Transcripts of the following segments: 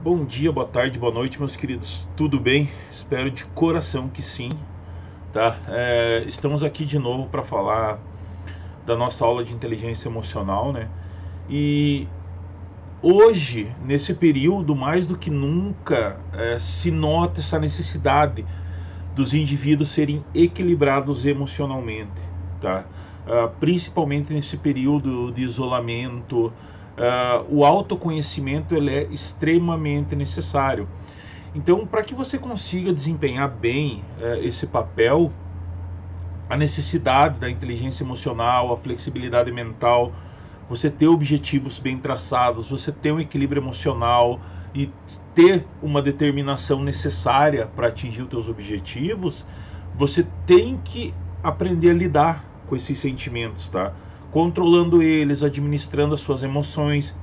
Bom dia, boa tarde, boa noite, meus queridos. Tudo bem? Espero de coração que sim, tá? Estamos aqui de novo para falar da nossa aula de inteligência emocional, né? E hoje, nesse período, mais do que nunca, se nota essa necessidade dos indivíduos serem equilibrados emocionalmente, tá? Principalmente nesse período de isolamento, o autoconhecimento ele é extremamente necessário. Então, para que você consiga desempenhar bem esse papel, a necessidade da inteligência emocional, a flexibilidade mental, você ter objetivos bem traçados, você ter um equilíbrio emocional e ter uma determinação necessária para atingir os seus objetivos, você tem que aprender a lidar com esses sentimentos, tá? Controlando eles, administrando as suas emoções,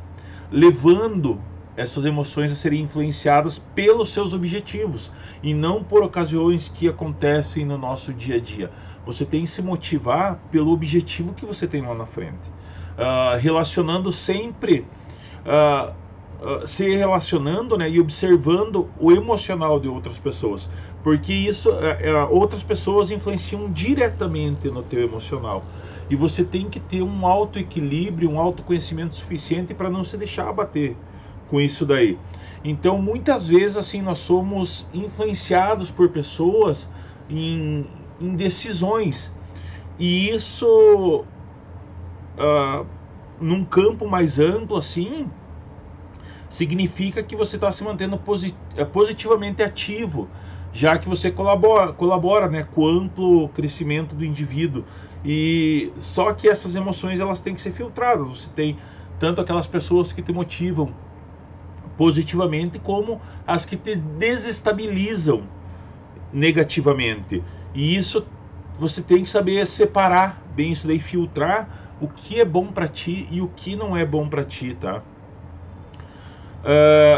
levando essas emoções a serem influenciadas pelos seus objetivos e não por ocasiões que acontecem no nosso dia a dia. Você tem que se motivar pelo objetivo que você tem lá na frente. Relacionando sempre, se relacionando, né, e observando o emocional de outras pessoas, porque isso, outras pessoas influenciam diretamente no teu emocional. E você tem que ter um autoequilíbrio, um autoconhecimento suficiente para não se deixar abater com isso daí. Então, muitas vezes, assim, nós somos influenciados por pessoas em decisões. E isso, num campo mais amplo, assim, significa que você está se mantendo positivamente ativo, já que você colabora, né, com o amplo crescimento do indivíduo. E só que essas emoções elas têm que ser filtradas. Você tem tanto aquelas pessoas que te motivam positivamente como as que te desestabilizam negativamente. E isso você tem que saber separar bem isso daí, filtrar o que é bom para ti e o que não é bom para ti, tá?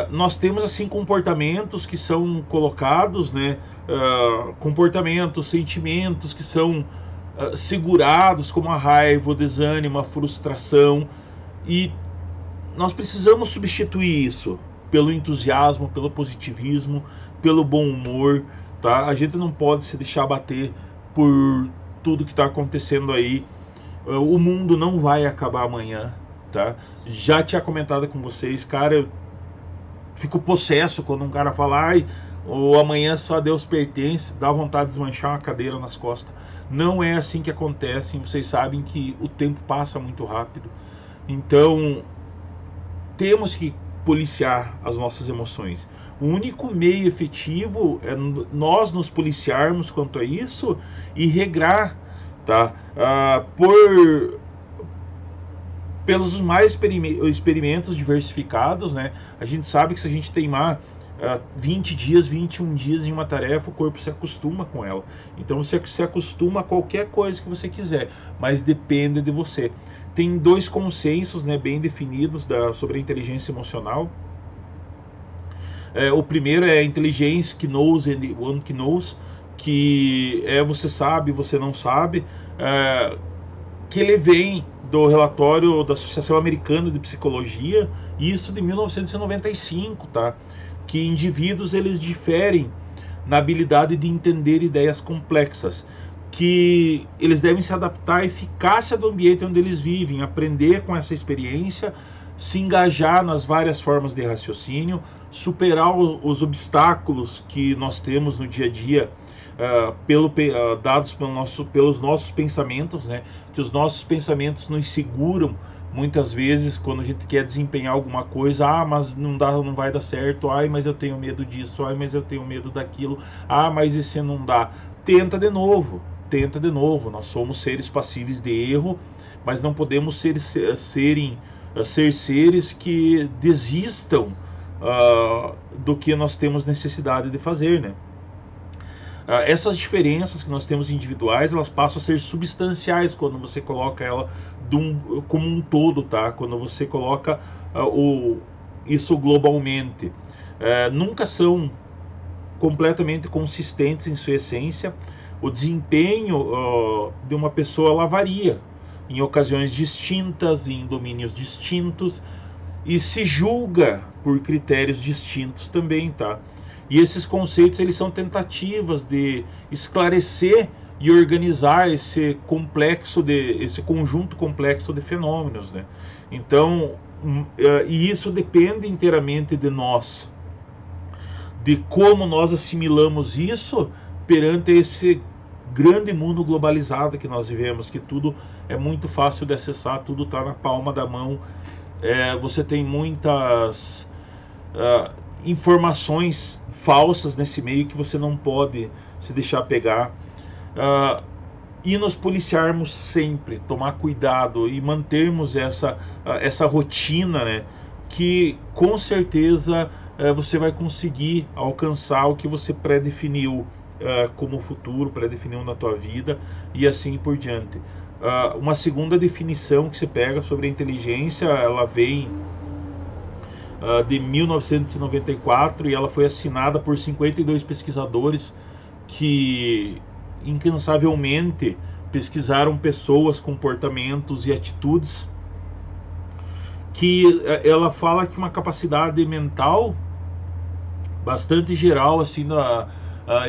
Nós temos assim comportamentos que são colocados, né? Comportamentos, sentimentos que são segurados, como a raiva, o desânimo, a frustração, e nós precisamos substituir isso pelo entusiasmo, pelo positivismo, pelo bom humor, tá? A gente não pode se deixar abater por tudo que está acontecendo aí. O mundo não vai acabar amanhã, tá? Já tinha comentado com vocês, cara, eu fico possesso quando um cara fala, ai, o amanhã só a Deus pertence, dá vontade de desmanchar uma cadeira nas costas. Não é assim que acontece, vocês sabem que o tempo passa muito rápido. Então, temos que policiar as nossas emoções. O único meio efetivo é nós nos policiarmos quanto a isso e regrar, tá? Pelos mais experimentos diversificados, né? A gente sabe que se a gente teimar 20 dias, 21 dias em uma tarefa, o corpo se acostuma com ela. Então você se acostuma a qualquer coisa que você quiser, mas depende de você. Tem dois consensos, né, bem definidos sobre a inteligência emocional. O primeiro é a inteligência que knows and the one que knows, que é você sabe, você não sabe, que ele vem do relatório da Associação Americana de Psicologia, isso de 1995, tá? Que indivíduos eles diferem na habilidade de entender ideias complexas, que eles devem se adaptar à eficácia do ambiente onde eles vivem, aprender com essa experiência, se engajar nas várias formas de raciocínio, superar os obstáculos que nós temos no dia a dia, dados pelos nossos pensamentos, né? Que os nossos pensamentos nos seguram muitas vezes quando a gente quer desempenhar alguma coisa. Mas não dá, não vai dar certo. Mas eu tenho medo disso. Mas eu tenho medo daquilo. Mas esse não dá. Tenta de novo. Tenta de novo. Nós somos seres passíveis de erro, mas não podemos ser seres que desistam do que nós temos necessidade de fazer, né? Essas diferenças que nós temos individuais, elas passam a ser substanciais quando você coloca ela como um todo, tá? Quando você coloca isso globalmente. Nunca são completamente consistentes em sua essência. O desempenho de uma pessoa ela varia em ocasiões distintas, em domínios distintos. e se julga por critérios distintos também, tá? E esses conceitos, eles são tentativas de esclarecer e organizar esse conjunto complexo de fenômenos, né? Então, e isso depende inteiramente de nós, de como nós assimilamos isso perante esse grande mundo globalizado que nós vivemos, que tudo é muito fácil de acessar, tudo está na palma da mão. Você tem muitas informações falsas nesse meio que você não pode se deixar pegar. E nos policiarmos sempre, tomar cuidado e mantermos essa rotina, né, que com certeza você vai conseguir alcançar o que você pré-definiu como futuro, pré-definiu na tua vida e assim por diante. Uma segunda definição que você pega sobre a inteligência, ela vem de 1994 e ela foi assinada por 52 pesquisadores que incansavelmente pesquisaram pessoas, comportamentos e atitudes, que ela fala que uma capacidade mental bastante geral, assim,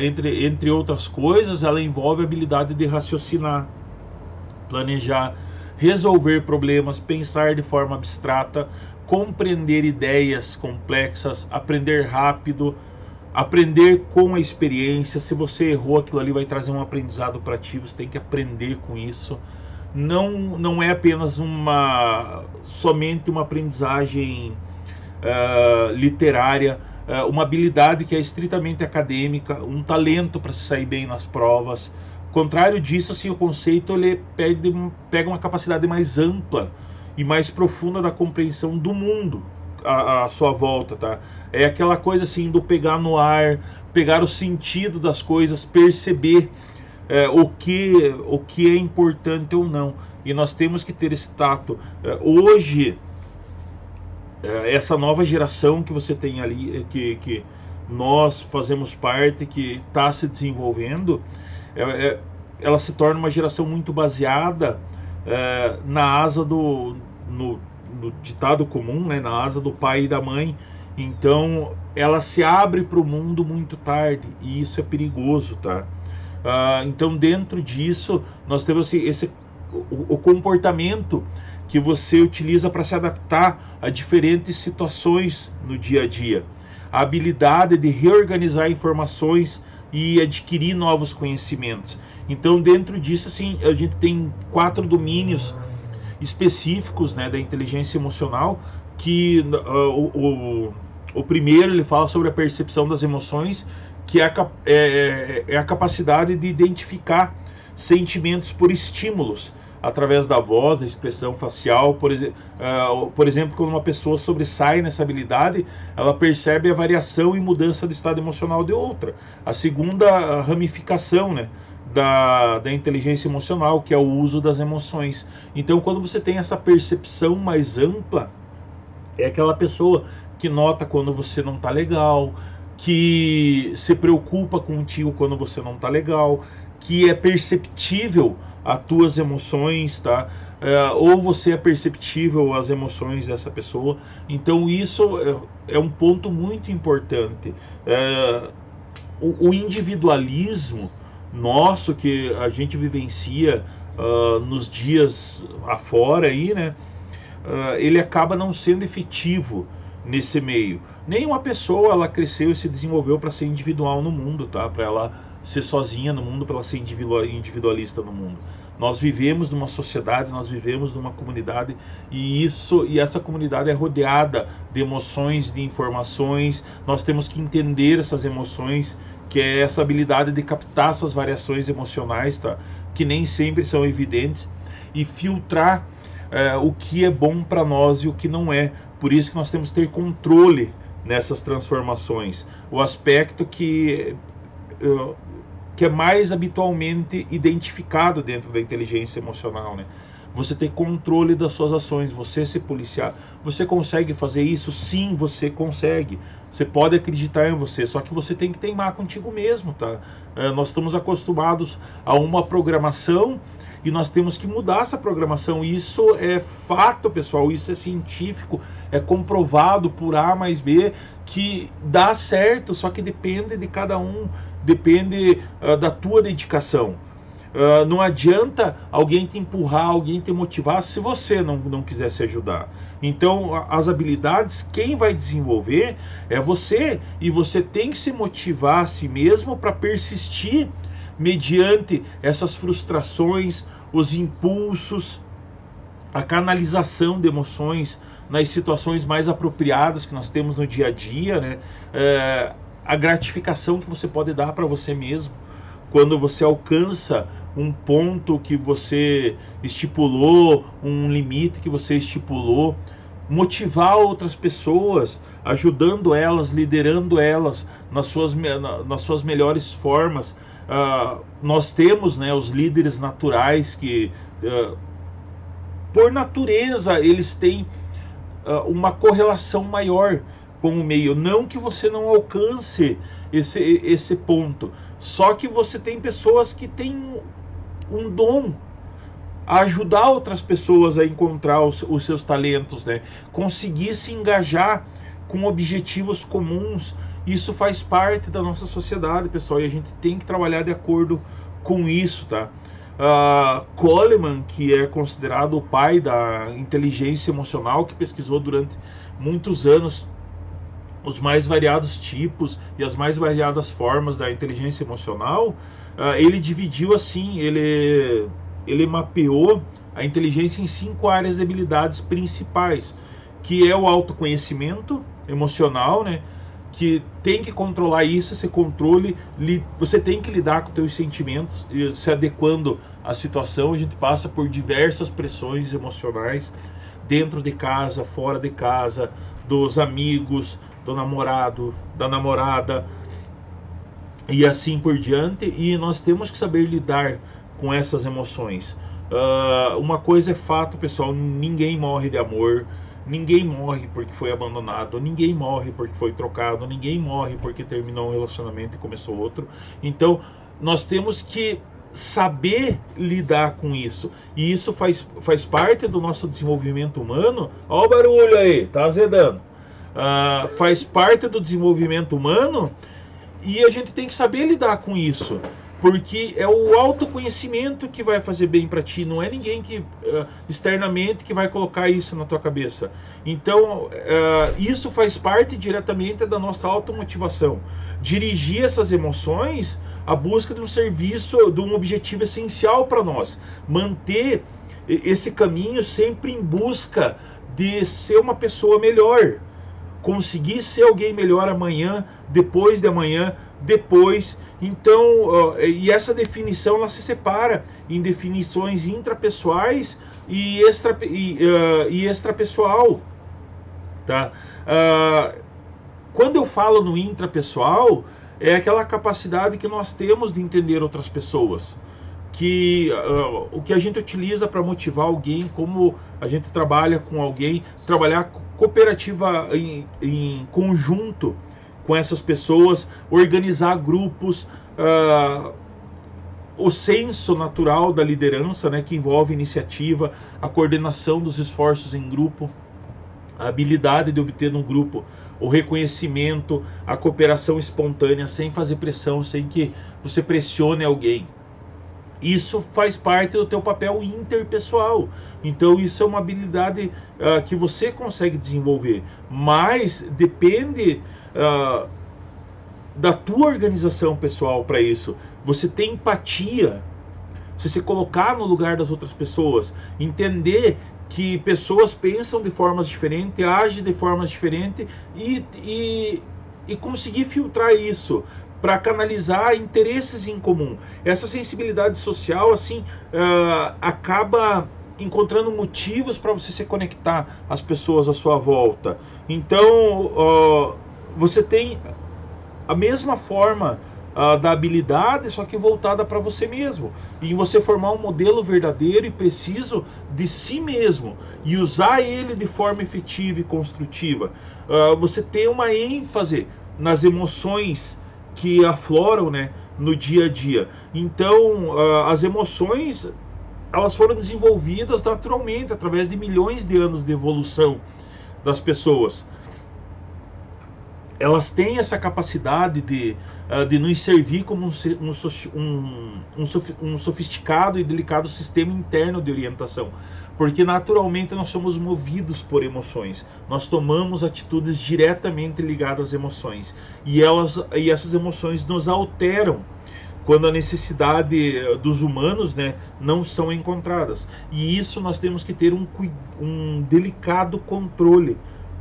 entre outras coisas, ela envolve a habilidade de raciocinar, planejar, resolver problemas, pensar de forma abstrata, compreender ideias complexas, aprender rápido, aprender com a experiência. Se você errou, aquilo ali vai trazer um aprendizado para ti, você tem que aprender com isso. Não é apenas somente uma aprendizagem literária, uma habilidade que é estritamente acadêmica, um talento para se sair bem nas provas. Contrário disso, assim, o conceito ele pega uma capacidade mais ampla e mais profunda da compreensão do mundo à sua volta, tá? É aquela coisa assim do pegar no ar, pegar o sentido das coisas, perceber o que é importante ou não. E nós temos que ter esse tato. Hoje, essa nova geração que você tem ali, que nós fazemos parte, que está se desenvolvendo, ela se torna uma geração muito baseada na asa no ditado comum, né, na asa do pai e da mãe. Então ela se abre para o mundo muito tarde e isso é perigoso, tá? Então dentro disso nós temos o comportamento que você utiliza para se adaptar a diferentes situações no dia a dia, a habilidade de reorganizar informações e adquirir novos conhecimentos. Então dentro disso, assim, a gente tem 4 domínios específicos, né, da inteligência emocional, que o primeiro ele fala sobre a percepção das emoções, que é a capacidade de identificar sentimentos por estímulos, através da voz, da expressão facial. Por exemplo, quando uma pessoa sobressai nessa habilidade, ela percebe a variação e mudança do estado emocional de outra. A segunda ramificação, né, da inteligência emocional, que é o uso das emoções. Então, quando você tem essa percepção mais ampla, é aquela pessoa que nota quando você não está legal, que se preocupa contigo quando você não está legal, que é perceptível as tuas emoções, tá? Ou você é perceptível às emoções dessa pessoa. Então isso é um ponto muito importante. O individualismo nosso que a gente vivencia nos dias afora aí, né? Ele acaba não sendo efetivo nesse meio. Nenhuma pessoa ela cresceu e se desenvolveu para ser individual no mundo, tá? Para ela ser sozinha no mundo, para ela ser individualista no mundo. Nós vivemos numa sociedade, nós vivemos numa comunidade e essa comunidade é rodeada de emoções, de informações. Nós temos que entender essas emoções, que é essa habilidade de captar essas variações emocionais, tá? Que nem sempre são evidentes, e filtrar o que é bom para nós e o que não é. Por isso que nós temos que ter controle nessas transformações. O aspecto que é mais habitualmente identificado dentro da inteligência emocional, né? Você ter controle das suas ações, você se policiar. Você consegue fazer isso? Sim, você consegue. Você pode acreditar em você, só que você tem que teimar contigo mesmo, tá? Nós estamos acostumados a uma programação e nós temos que mudar essa programação. Isso é fato, pessoal, isso é científico, é comprovado por A mais B que dá certo, só que depende de cada um, depende da tua dedicação. Não adianta alguém te empurrar, alguém te motivar se você não quiser se ajudar. Então, as habilidades, quem vai desenvolver é você, e você tem que se motivar a si mesmo para persistir mediante essas frustrações, os impulsos, a canalização de emoções nas situações mais apropriadas que nós temos no dia a dia, né? A gratificação que você pode dar para você mesmo quando você alcança um ponto que você estipulou, um limite que você estipulou, motivar outras pessoas, ajudando elas, liderando elas nas suas melhores formas. Nós temos, né, os líderes naturais que, por natureza, eles têm uma correlação maior com o meio. Não que você não alcance esse ponto, só que você tem pessoas que têm um dom a ajudar outras pessoas a encontrar os seus talentos, né? Conseguir se engajar com objetivos comuns. Isso faz parte da nossa sociedade, pessoal, e a gente tem que trabalhar de acordo com isso, tá? Coleman, que é considerado o pai da inteligência emocional, que pesquisou durante muitos anos os mais variados tipos e as mais variadas formas da inteligência emocional, ele dividiu assim, ele mapeou a inteligência em 5 áreas de habilidades principais, que é o autoconhecimento emocional, né? Que tem que controlar isso, esse controle, você tem que lidar com os teus sentimentos, se adequando à situação. A gente passa por diversas pressões emocionais, dentro de casa, fora de casa, dos amigos, do namorado, da namorada, e assim por diante, e nós temos que saber lidar com essas emoções. Uma coisa é fato, pessoal, ninguém morre de amor, ninguém morre porque foi abandonado, ninguém morre porque foi trocado, ninguém morre porque terminou um relacionamento e começou outro. Então, nós temos que saber lidar com isso, e isso faz parte do nosso desenvolvimento humano. Olha o barulho aí, tá azedando. Faz parte do desenvolvimento humano, e a gente tem que saber lidar com isso, porque é o autoconhecimento que vai fazer bem para ti, não é ninguém que externamente que vai colocar isso na tua cabeça. Então, isso faz parte diretamente da nossa automotivação, dirigir essas emoções à busca de um serviço, de um objetivo essencial para nós, manter esse caminho sempre em busca de ser uma pessoa melhor, conseguir ser alguém melhor amanhã, depois de amanhã, depois. Então, e essa definição ela se separa em definições intrapessoais e extrapessoal, tá? Quando eu falo no intrapessoal, é aquela capacidade que nós temos de entender outras pessoas, que o que a gente utiliza para motivar alguém, como a gente trabalha com alguém, trabalhar cooperativa em conjunto com essas pessoas, organizar grupos, o senso natural da liderança, né, que envolve iniciativa, a coordenação dos esforços em grupo, a habilidade de obter no grupo o reconhecimento, a cooperação espontânea, sem fazer pressão, sem que você pressione alguém. Isso faz parte do teu papel interpessoal. Então isso é uma habilidade que você consegue desenvolver, mas depende da tua organização pessoal para isso. Você tem empatia, você se colocar no lugar das outras pessoas, entender que pessoas pensam de formas diferentes, agem de formas diferentes, e conseguir filtrar isso para canalizar interesses em comum. Essa sensibilidade social assim acaba encontrando motivos para você se conectar às pessoas à sua volta. Então você tem a mesma forma da habilidade, só que voltada para você mesmo, e você formar um modelo verdadeiro e preciso de si mesmo e usar ele de forma efetiva e construtiva. Você tem uma ênfase nas emoções que afloram, né, no dia a dia. Então as emoções elas foram desenvolvidas naturalmente através de milhões de anos de evolução das pessoas. Elas têm essa capacidade de nos servir como um sofisticado e delicado sistema interno de orientação, porque naturalmente nós somos movidos por emoções, nós tomamos atitudes diretamente ligadas às emoções, e essas emoções nos alteram quando a necessidade dos humanos, né, não são encontradas. E isso nós temos que ter um delicado controle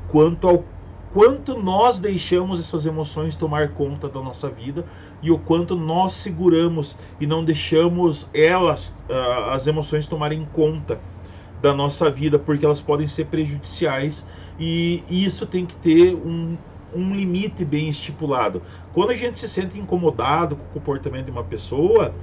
quanto ao quanto nós deixamos essas emoções tomar conta da nossa vida e o quanto nós seguramos e não deixamos as emoções tomarem conta da nossa vida, porque elas podem ser prejudiciais, e isso tem que ter um limite bem estipulado. Quando a gente se sente incomodado com o comportamento de uma pessoa,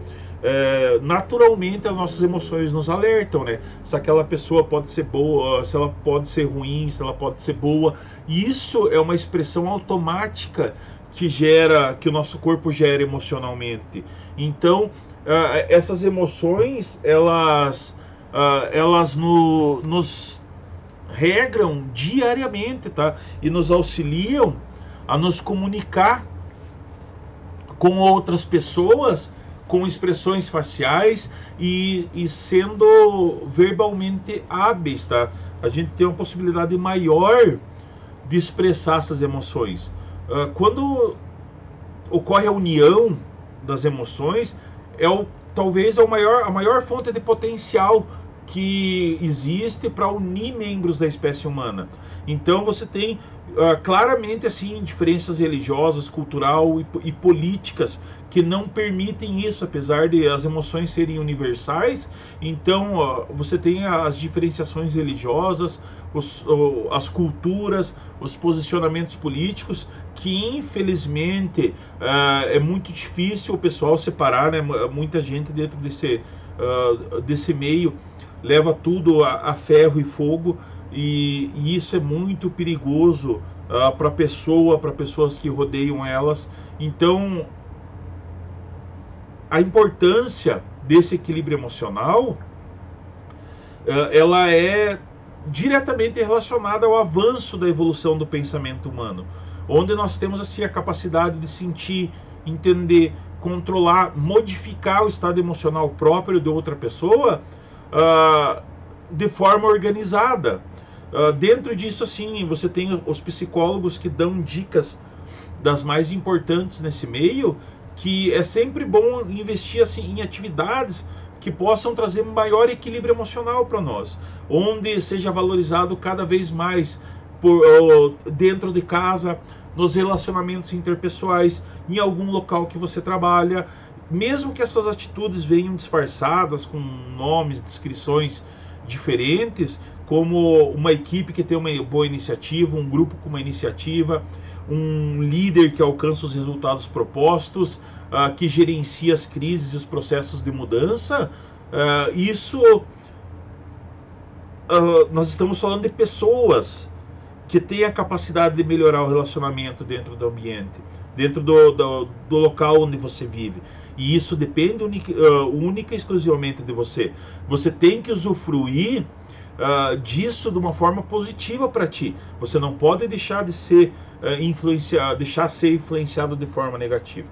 naturalmente as nossas emoções nos alertam, né? Se aquela pessoa pode ser boa, se ela pode ser ruim, se ela pode ser boa. E isso é uma expressão automática que o nosso corpo gera emocionalmente. Então, essas emoções, elas nos regram diariamente, tá? E nos auxiliam a nos comunicar com outras pessoas, com expressões faciais e sendo verbalmente hábeis, tá? A gente tem uma possibilidade maior de expressar essas emoções. Quando ocorre a união das emoções, talvez a maior fonte de potencial que existe para unir membros da espécie humana. Então você tem claramente assim diferenças religiosas, cultural e políticas que não permitem isso, apesar de as emoções serem universais. Então você tem as diferenciações religiosas, as culturas, os posicionamentos políticos, que infelizmente é muito difícil o pessoal separar, né? Muita gente dentro desse meio leva tudo a ferro e fogo, e isso é muito perigoso para pessoas que rodeiam elas. Então, a importância desse equilíbrio emocional, ela é diretamente relacionada ao avanço da evolução do pensamento humano, onde nós temos assim a capacidade de sentir, entender, controlar, modificar o estado emocional próprio de outra pessoa de forma organizada. Dentro disso, assim, você tem os psicólogos que dão dicas das mais importantes nesse meio, que é sempre bom investir assim, em atividades que possam trazer maior equilíbrio emocional para nós, onde seja valorizado cada vez mais dentro de casa, nos relacionamentos interpessoais, em algum local que você trabalha, mesmo que essas atitudes venham disfarçadas com nomes, descrições diferentes, como uma equipe que tem uma boa iniciativa, um grupo com uma iniciativa, um líder que alcança os resultados propostos, que gerencia as crises e os processos de mudança. Nós estamos falando de pessoas que têm a capacidade de melhorar o relacionamento dentro do ambiente, dentro do local onde você vive. E isso depende única e exclusivamente de você. Você tem que usufruir disso de uma forma positiva para ti. Você não pode deixar de ser influenciado de forma negativa.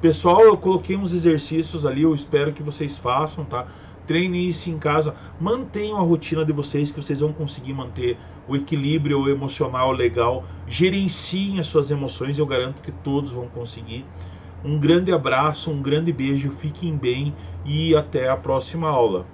Pessoal, eu coloquei uns exercícios ali, eu espero que vocês façam, tá? Treinem isso em casa, mantenham a rotina de vocês, que vocês vão conseguir manter o equilíbrio emocional legal, gerenciem as suas emoções, eu garanto que todos vão conseguir. Um grande abraço, um grande beijo, fiquem bem e até a próxima aula.